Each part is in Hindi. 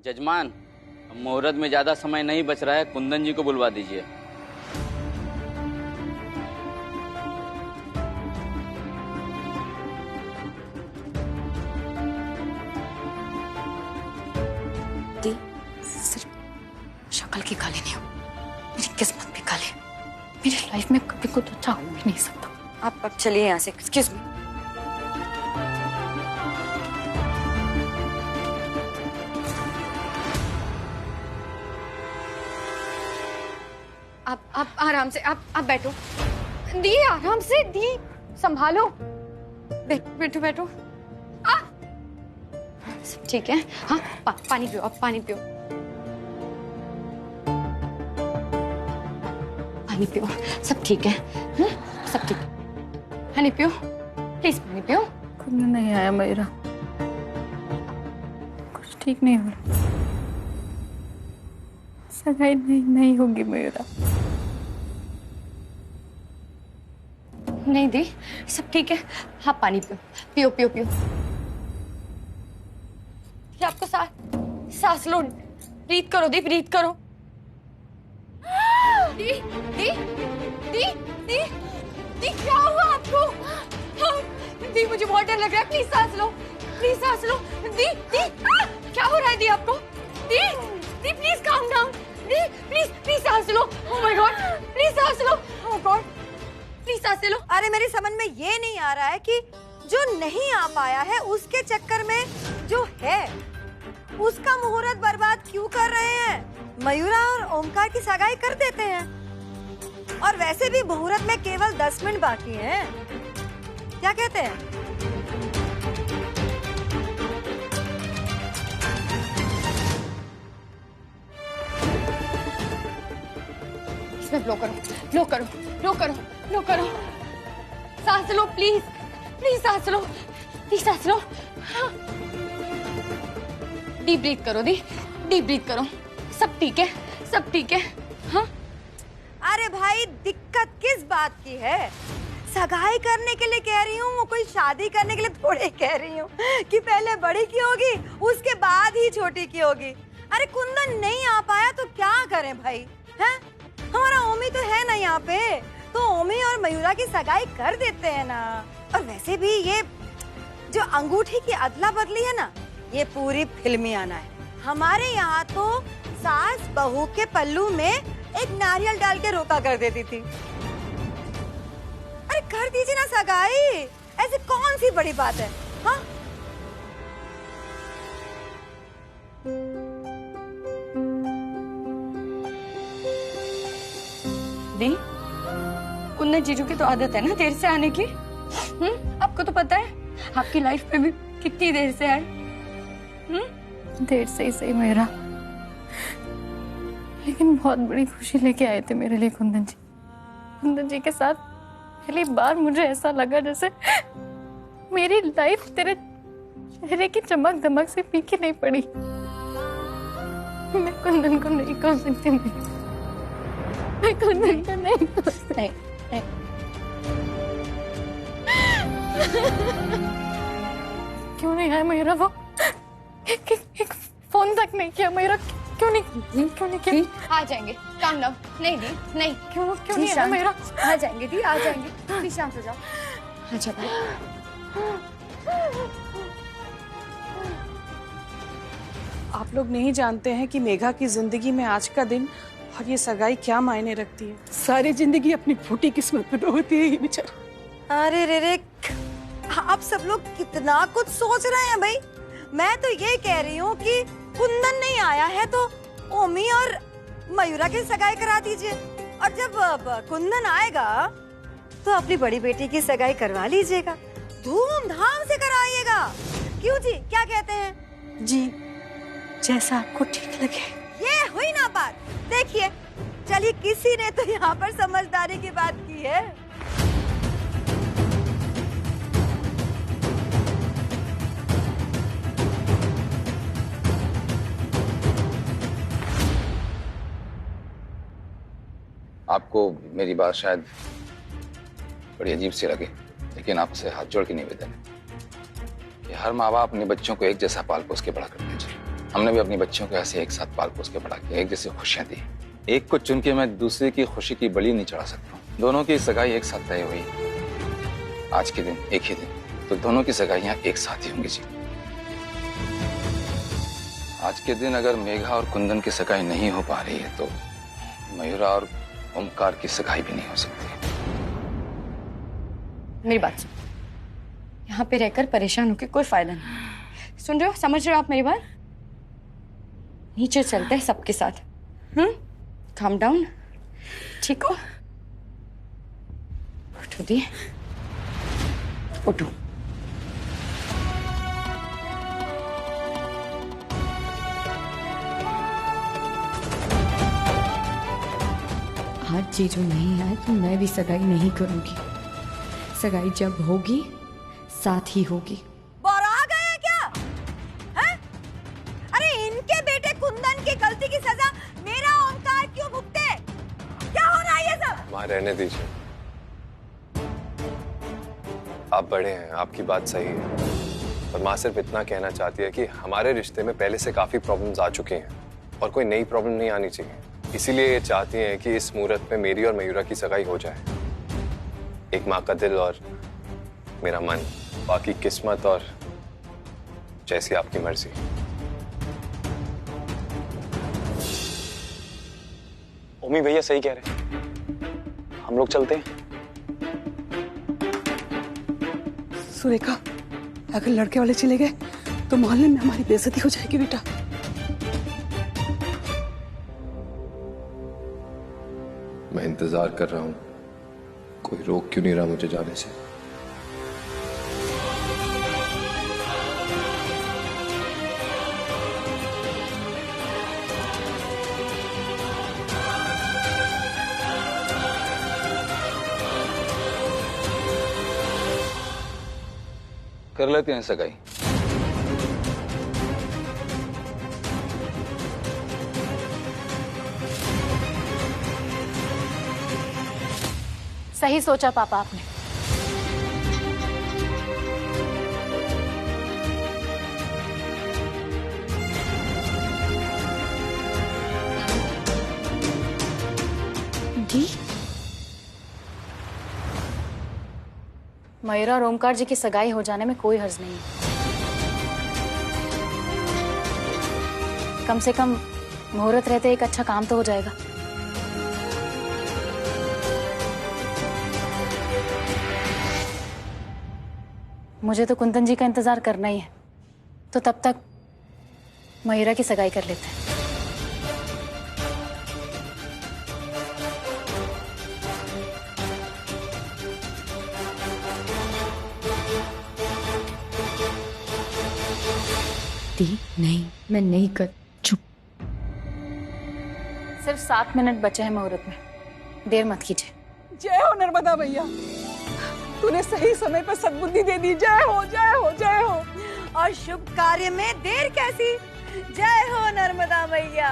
जजमान, अब मुहूर्त में ज्यादा समय नहीं बच रहा है, कुंदन जी को बुलवा दीजिए। सिर्फ शक्ल की काली नहीं हो, मेरी किस्मत भी काली। मेरी लाइफ में कभी कुछ अच्छा हो भी नहीं सकता। आप अब चलिए यहाँ से। Excuse me. आप आराम से, आप बैठो। दी आराम से, दी संभालो। बैठो बैठो। सब ठीक है? हाँ, पानी पियो, आप पानी पियो। पानी पियो, सब ठीक है। सब ठीक है। पानी पियो, प्लीज पानी पियो। कुंदन नहीं आया मेरा, कुछ ठीक नहीं हो रहा। सगाई नहीं होगी मेरा। नहीं दी, सब ठीक है। हाँ, पानी पियो, पियो पियो पियो। ये आपको सांस लो, ब्रीथ करो दी, ब्रीथ करो। दी दी दी दी दी, क्या हुआ आपको? दी, मुझे बहुत डर लग रहा है, प्लीज सांस लो, प्लीज सांस लो। दी दी, क्या हो रहा है दी आपको? दी दी, प्लीज काम डाउन। दी प्लीज प्लीज सांस लो। ओह माय गॉड, प्लीज सांस लो। ओह गॉड, प्लीज सांस लो। अरे मेरी समझ में ये नहीं आ रहा है कि जो नहीं आ पाया है उसके चक्कर में जो है उसका मुहूर्त बर्बाद क्यों कर रहे हैं। मयूरा और ओमकार की सगाई कर देते हैं, और वैसे भी मुहूर्त में केवल 10 मिनट बाकी हैं। क्या कहते हैं? इसमें ब्लो करो, ब्लो करो, ब्लो करो, ब्लो करो। सांस लो प्लीज, प्लीज सांस लो, प्लीज सांस लो। हाँ। डीप ब्रीथ करो दी, डीप ब्रीथ करो। सब ठीक है, सब ठीक है। हाँ। अरे भाई, दिक्कत किस बात की है? सगाई करने के लिए कह रही हूँ, कोई शादी करने के लिए थोड़े कह रही हूँ कि पहले बड़ी की होगी उसके बाद ही छोटी की होगी। अरे कुंदन नहीं आ पाया तो क्या करें भाई, हैं? हमारा ओमी तो है ना यहाँ पे, तो ओमी और मयूरा की सगाई कर देते हैं ना। और वैसे भी ये जो अंगूठी की अदला बदली है ना, ये पूरी फिल्मी आना है। हमारे यहाँ तो सास बहू के पल्लू में एक नारियल डाल के रोका कर देती थी। अरे कर दीजिए ना सगाई, ऐसी कौन सी बड़ी बात है? हाँ? दी, कुंदन जीजू की तो आदत है ना देर से आने की। आपको तो पता है, आपकी लाइफ में भी कितनी देर से आए। देर से ही सही मेरा, लेकिन बहुत बड़ी खुशी लेके आए थे मेरे लिए कुंदन जी। कुंदन जी के साथ पहली बार मुझे ऐसा लगा जैसे मेरी लाइफ तेरे चेहरे की चमक दमक से फीकी नहीं पड़ी। मैं कुंदन को नहीं कह सकती, मैं कुंदन को नहीं कह सकती। नहीं। क्यों नहीं आया मेरा? वो एक फोन तक नहीं किया मेरा। क्यों नहीं किया? आ जाएंगे, काम डाउन। नहीं दी, नहीं। क्यों नहीं आया मेरा? आ जाएंगे दी, आ जाएंगे। प्लीज शांत हो जाओ। आ जाओ। आप लोग नहीं जानते हैं कि मेघा की जिंदगी में आज का दिन और ये सगाई क्या मायने रखती है। सारी जिंदगी अपनी फूटी किस्मत में रोती है ये बेचारा। अरे रे, आप सब लोग कितना कुछ सोच रहे हैं भाई। मैं तो ये कह रही हूँ कि कुंदन नहीं आया है तो ओमी और मयूरा की सगाई करा दीजिए, और जब कुंदन आएगा तो अपनी बड़ी बेटी की सगाई करवा लीजिएगा, धूमधाम से कराइएगा। क्यों जी, क्या कहते हैं? जी, जैसा आपको ठीक लगे। ये हुई ना बात। देखिए, चलिए, किसी ने तो यहाँ पर समझदारी की बात की है। आपको मेरी बात शायद बड़ी अजीब सी लगे, लेकिन आपसे हाथ जोड़ के निवेदन है कि हर माँ बाप अपने बच्चों को एक जैसा पाल पोस के बड़ा करते हैं। हमने भी अपनी बच्चियों को ऐसे एक साथ पाल पोस के बड़ा किया, एक जैसी खुशियां दी। एक को चुन के मैं दूसरे की खुशी की बलि नहीं चढ़ा सकता। दोनों की सगाई एक साथ तय हुई, आज के दिन एक ही दिन, तो दोनों की सगाइयां एक साथ ही होंगी जी। आज के दिन अगर मेघा और कुंदन की सगाई नहीं हो पा रही है तो मयूरा और ओमकार की सगाई भी नहीं हो सकती। मेरी बात सुन, यहाँ पे रहकर परेशान होकर कोई फायदा नहीं। सुन रहे हो, समझ रहे हो आप मेरी बात? नीचे चलते हैं सबके साथ। काम डाउन, ठीक हो? उठो दी, उठो। आज जीजू नहीं आए तो मैं भी सगाई नहीं करूंगी। सगाई जब होगी साथ ही होगी। बोरा गया क्या? हैं? अरे इनके बेटे कुंदन की गलती की सजा मेरा ओमकार क्यों भुगते? क्या हो रहा है ये सब? मां रहने दीजिए, आप बड़े हैं, आपकी बात सही है, पर मां सिर्फ इतना कहना चाहती है कि हमारे रिश्ते में पहले से काफी प्रॉब्लम्स आ चुकी हैं और कोई नई प्रॉब्लम नहीं आनी चाहिए। इसीलिए ये चाहती हैं कि इस मुहूर्त में मेरी और मयूरा की सगाई हो जाए। एक माँ का दिल और मेरा मन, बाकी किस्मत और जैसी आपकी मर्जी। ओमी भैया सही कह रहे हैं, हम लोग चलते हैं। सुरेखा, अगर लड़के वाले चले गए तो मोहल्ले में हमारी बेइज्जती हो जाएगी बेटा। मैं इंतजार कर रहा हूं, कोई रोक क्यों नहीं रहा मुझे जाने से? कर लेते हैं सगाई। सही सोचा पापा आपने। दी, मयूरा और ओमकार जी की सगाई हो जाने में कोई हर्ज नहीं है। कम से कम मुहूर्त रहते एक अच्छा काम तो हो जाएगा। मुझे तो कुंदन जी का इंतजार करना ही है, तो तब तक मयूरा की सगाई कर लेते हैं। दी नहीं, मैं नहीं कर, चुप। सिर्फ 7 मिनट बचे हैं मुहूर्त में, देर मत कीजिए। जय हो नर्मदा भैया, तूने सही समय पर सद्बुद्धि दे दी। जय हो, जय हो, जय हो। और शुभ कार्य में देर कैसी? जय हो नर्मदा मैया।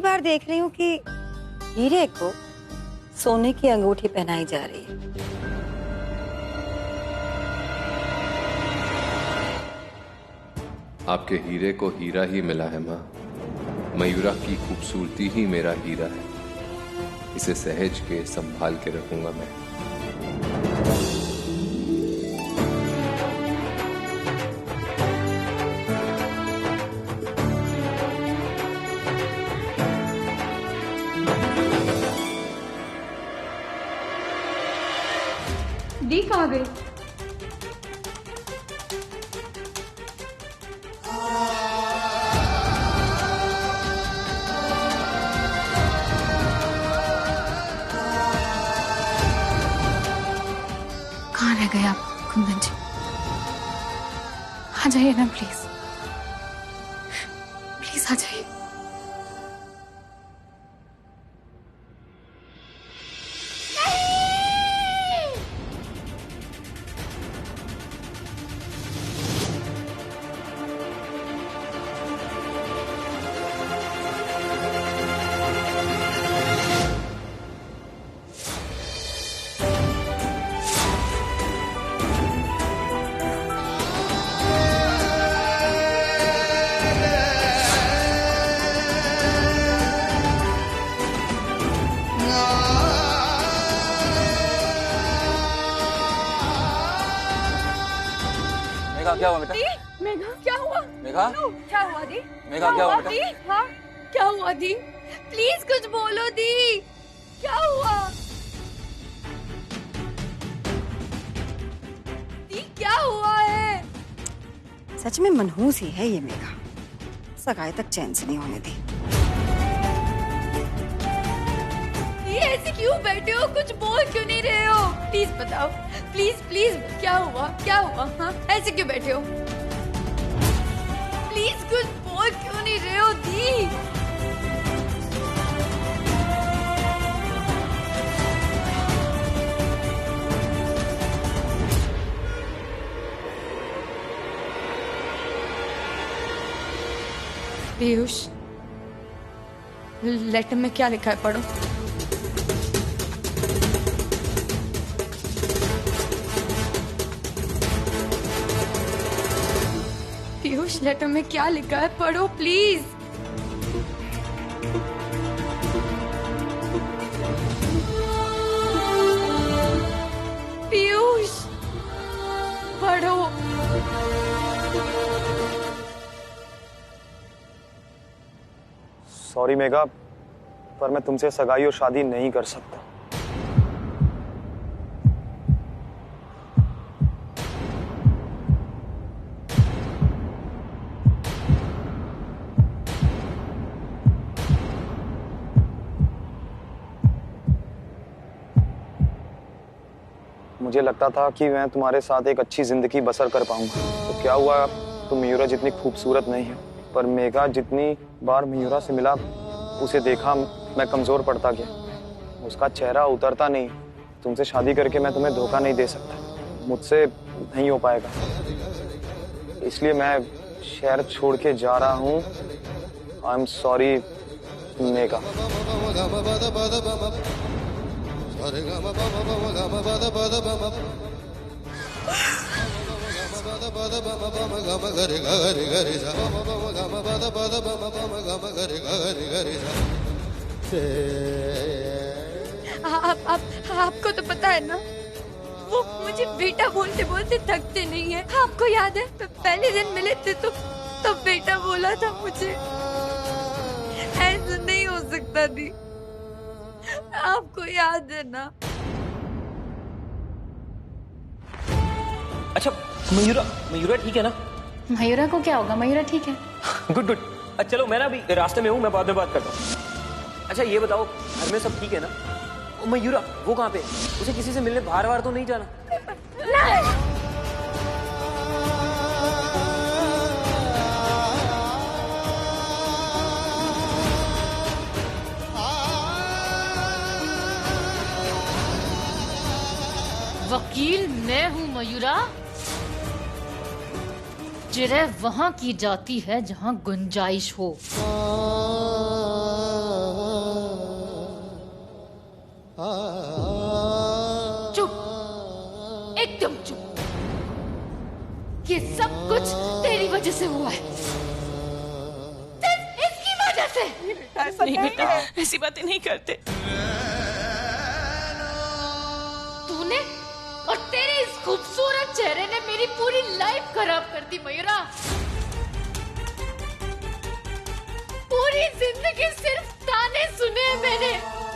बार देख रही हूँ कि हीरे को सोने की अंगूठी पहनाई जा रही है। आपके हीरे को हीरा ही मिला है माँ। मयूरा की खूबसूरती ही मेरा हीरा है। इसे सहेज के संभाल के रखूंगा मैं। दी कहाँ गई? कहाँ रह गए आप कुंदन जी? आ जाइए ना प्लीज, प्लीज आ जाइए। मेघा क्या हुआ बेटा? मेघा क्या हुआ? मेघा क्या हुआ दी? मेघा क्या हुआ बेटा? दी? हाँ क्या हुआ दी? प्लीज कुछ बोलो दी, क्या हुआ? दी क्या हुआ है? सच में मनहूस ही है ये मेघा, सगाई तक चैन से नहीं होने दी। दी ऐसे क्यों बैठे हो, कुछ बोल क्यों नहीं रहे हो? प्लीज बताओ, प्लीज प्लीज क्या हुआ, क्या हुआ? हाँ ऐसे क्यों बैठे हो? प्लीज कुछ बोल क्यों नहीं रहे हो दी? पीयूष, लेटर में क्या लिखा है पढ़ो। पीयूष लेटर में क्या लिखा है पढ़ो प्लीज। पीयूष पढ़ो। सॉरी मेघा, पर मैं तुमसे सगाई और शादी नहीं कर सकता। मुझे लगता था कि मैं तुम्हारे साथ एक अच्छी जिंदगी बसर कर पाऊंगा, तो क्या हुआ, तुम मयूरा जितनी खूबसूरत नहीं है, पर मेघा जितनी बार मयूरा से मिला, उसे देखा, मैं कमजोर पड़ता गया। उसका चेहरा उतरता नहीं। तुमसे शादी करके मैं तुम्हें धोखा नहीं दे सकता, मुझसे नहीं हो पाएगा। इसलिए मैं शहर छोड़ के जा रहा हूँ। I am sorry Megha. आपको तो पता है ना, वो मुझे बेटा बोलते बोलते थकते नहीं है। आपको याद है पहले दिन मिले थे तो तब बेटा बोला था मुझे। ऐसा नहीं हो सकता दी, आपको याद है ना? अच्छा मयूरा, मयूरा ठीक है ना? मयूरा को क्या होगा, मयूरा ठीक है। Good good. अच्छा चलो, मैं ना अभी रास्ते में हूँ, मैं बाद में बात करता हूँ। अच्छा ये बताओ, घर में सब ठीक है ना? ओ मयूरा वो कहाँ पे? उसे किसी से मिलने बाहर बाहर तो नहीं जाना? नहीं। वकील मैं हूँ मयूरा। जिरह वहां की जाती है जहां गुंजाइश हो। चुप, एकदम चुप। ये सब कुछ तेरी वजह से हुआ है, सिर्फ इसकी वजह से। नहीं बेटा, ऐसी बातें नहीं करते। तूने और तेरे इस खूबसूरत चेहरे ने मेरी पूरी लाइफ खराब कर दी मयूरा। पूरी जिंदगी सिर्फ ताने सुने हैं मैंने,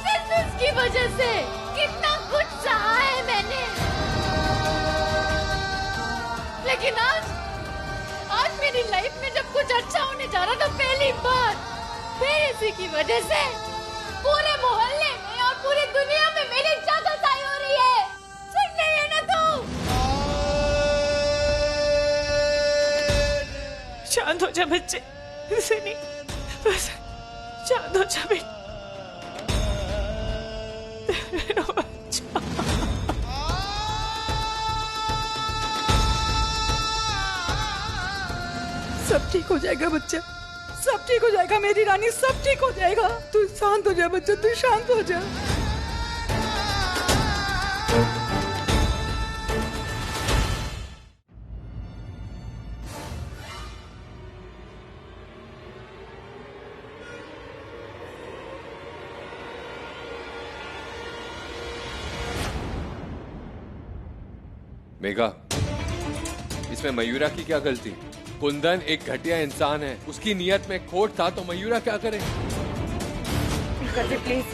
सिर्फ इसकी वजह से। कितना कुछ सहा है मैंने, लेकिन आज मेरी लाइफ में जब कुछ अच्छा होने जा रहा था, पहली बार फिर इसी की वजह से पूरे मोहल्ले में और पूरी दुनिया में मेरी चादरसाई हो रही है। सुन रही है ना तू? शांत हो जा बच्चे, इसे नहीं, बस शांत हो जा बेटा। सब ठीक हो जाएगा बच्चा, सब ठीक हो जाएगा मेरी रानी, सब ठीक हो जाएगा। तू शांत हो जा बच्चा, तू शांत हो जा। मेघा, इसमें मयूरा की क्या गलती? कुंदन एक घटिया इंसान है, उसकी नियत में खोट था तो मयूरा क्या करे? प्लीज।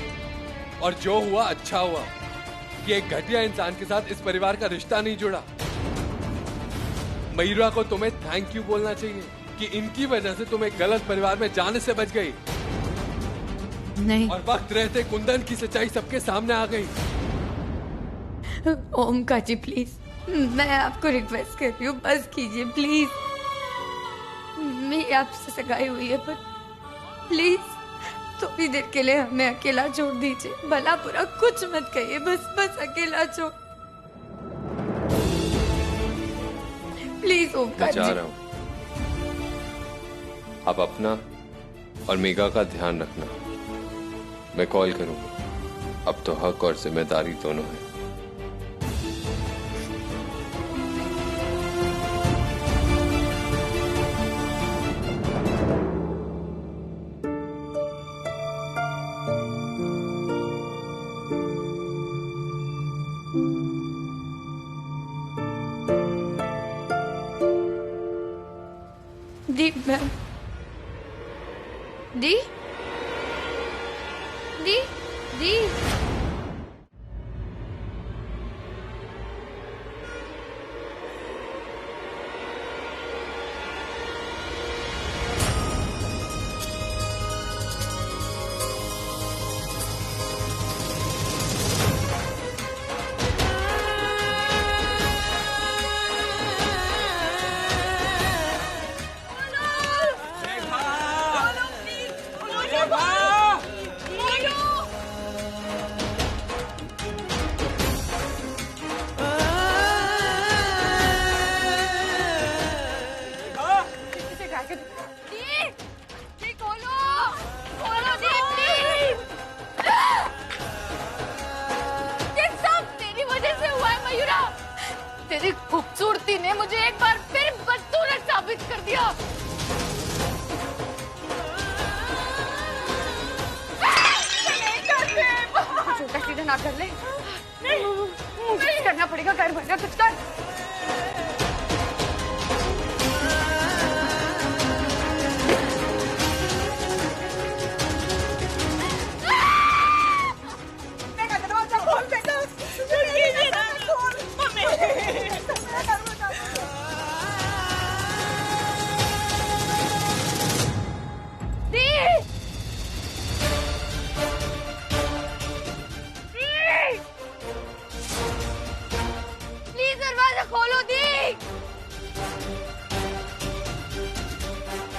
और जो हुआ अच्छा हुआ कि एक घटिया इंसान के साथ इस परिवार का रिश्ता नहीं जुड़ा। मयूरा को तुम्हें थैंक यू बोलना चाहिए कि इनकी वजह से तुम एक गलत परिवार में जाने से बच गई। नहीं। और वक्त रहते कुंदन की सच्चाई सबके सामने आ गई। ओमकार जी प्लीज, मैं आपको रिक्वेस्ट कर रही हूँ, बस कीजिए प्लीज। मेरी आपसे सगाई हुई है, पर प्लीज थोड़ी देर के लिए हमें अकेला छोड़ दीजिए। भला बुरा कुछ मत कहिए, बस अकेला छोड़, प्लीज ओमकार जी। मैं जा रहा हूँ, आप अपना और मेघा का ध्यान रखना। मैं कॉल करूंगा। अब तो हक और जिम्मेदारी दोनों है। दी मैम, दी दी दी तेरी खूबसूरती ने मुझे एक बार फिर बदसूरत साबित कर दिया। कुछ उल्टा सीधा ना कर ले, मुझे करना पड़ेगा, कर भरना कुछ कर।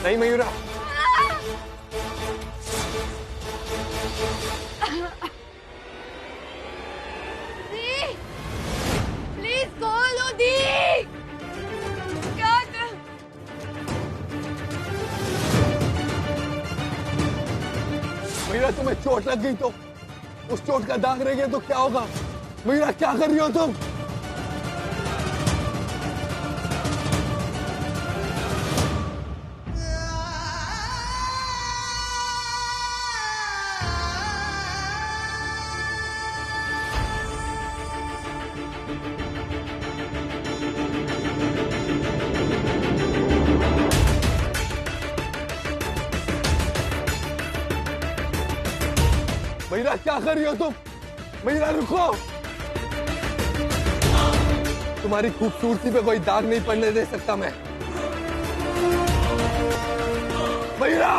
नहीं मयूरा, प्लीज खोलो दी। क्या मयूरा तुम्हें चोट लग गई तो उस चोट का दाग रह गया तो क्या होगा? मयूरा क्या कर रही हो तुम? मयूरा क्या कर रही हो तुम? मयूरा रुको, तुम्हारी खूबसूरती पे कोई दाग नहीं पड़ने दे सकता मैं। मयूरा